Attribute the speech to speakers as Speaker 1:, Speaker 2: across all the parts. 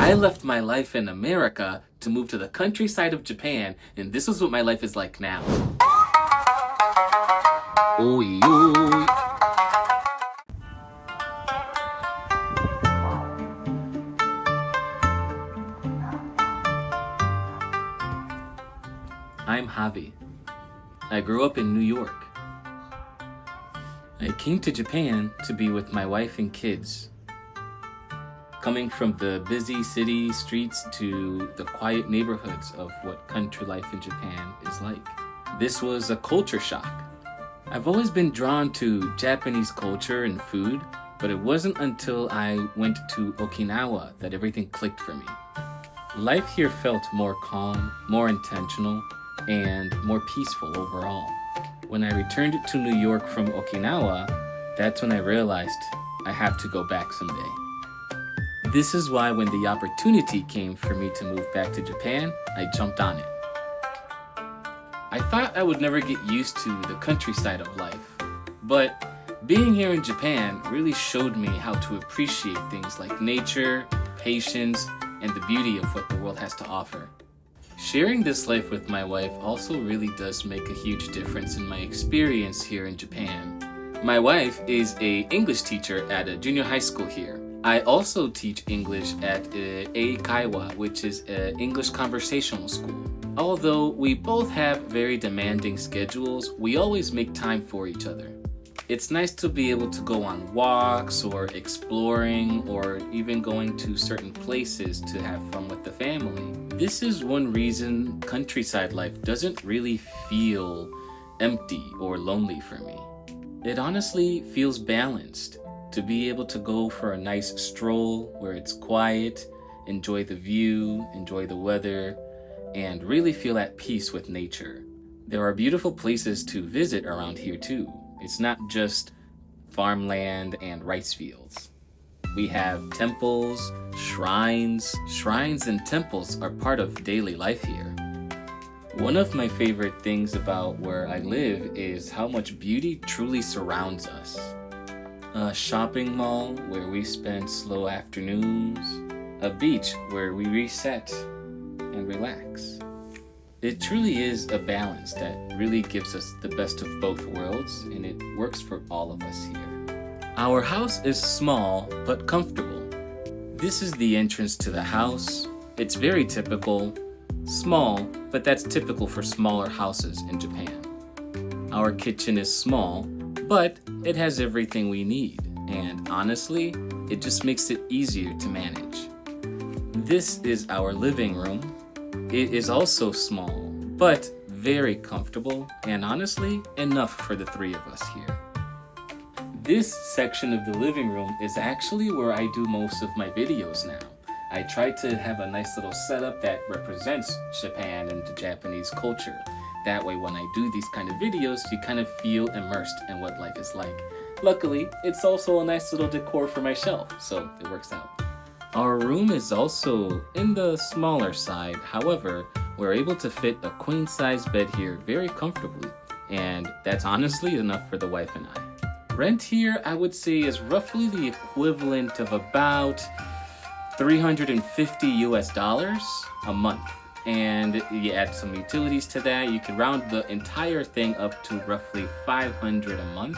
Speaker 1: I left my life in America to move to the countryside of Japan, and this is what my life is like now. Oi, oi. I'm Javi. I grew up in New York. I came to Japan to be with my wife and kids. Coming from the busy city streets to the quiet neighborhoods of what country life in Japan is like. This was a culture shock. I've always been drawn to Japanese culture and food, but it wasn't until I went to Okinawa that everything clicked for me. Life here felt more calm, more intentional, and more peaceful overall. When I returned to New York from Okinawa, that's when I realized I have to go back someday. This is why when the opportunity came for me to move back to Japan, I jumped on it. I thought I would never get used to the countryside of life, but being here in Japan really showed me how to appreciate things like nature, patience, and the beauty of what the world has to offer. Sharing this life with my wife also really does make a huge difference in my experience here in Japan. My wife is an English teacher at a junior high school here. I also teach English at Eikaiwa, which is an English conversational school. Although we both have very demanding schedules, we always make time for each other. It's nice to be able to go on walks or exploring or even going to certain places to have fun with the family. This is one reason countryside life doesn't really feel empty or lonely for me. It honestly feels balanced. To be able to go for a nice stroll where it's quiet, enjoy the view, enjoy the weather, and really feel at peace with nature. There are beautiful places to visit around here too. It's not just farmland and rice fields. We have temples, shrines. Shrines and temples are part of daily life here. One of my favorite things about where I live is how much beauty truly surrounds us. A shopping mall where we spend slow afternoons, a beach where we reset and relax. It truly is a balance that really gives us the best of both worlds, and it works for all of us here. Our house is small but comfortable. This is the entrance to the house. It's very typical, small, but that's typical for smaller houses in Japan. Our kitchen is small, but it has everything we need, and honestly, it just makes it easier to manage. This is our living room. It is also small, but very comfortable, and honestly, enough for the three of us here. This section of the living room is actually where I do most of my videos now. I try to have a nice little setup that represents Japan and the Japanese culture. That way when I do these kind of videos, you kind of feel immersed in what life is like. Luckily, it's also a nice little decor for my shelf, so it works out. Our room is also in the smaller side. However, we're able to fit a queen-size bed here very comfortably, and that's honestly enough for the wife and I. Rent here, I would say, is roughly the equivalent of about $350 US a month. And you add some utilities to that, you can round the entire thing up to roughly $500 a month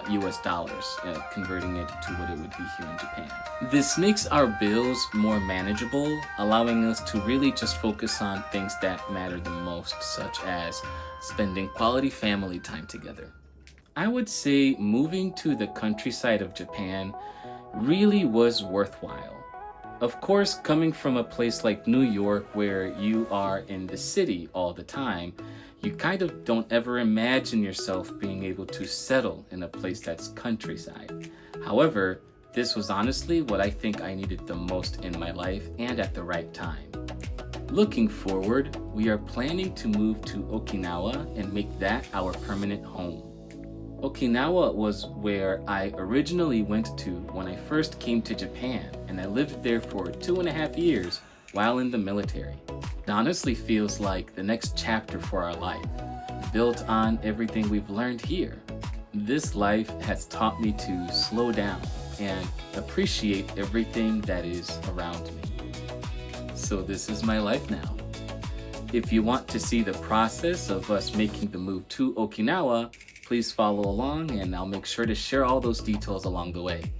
Speaker 1: US dollars, converting it to what it would be here in Japan. This makes our bills more manageable, allowing us to really just focus on things that matter the most, such as spending quality family time together. I would say moving to the countryside of Japan really was worthwhile. Of course, coming from a place like New York where you are in the city all the time, you kind of don't ever imagine yourself being able to settle in a place that's countryside. However, this was honestly what I think I needed the most in my life and at the right time. Looking forward, we are planning to move to Okinawa and make that our permanent home. Okinawa was where I originally went to when I first came to Japan, and I lived there for 2.5 years while in the military. It honestly feels like the next chapter for our life, built on everything we've learned here. This life has taught me to slow down and appreciate everything that is around me. so this is my life now. If you want to see the process of us making the move to Okinawa, please follow along and I'll make sure to share all those details along the way.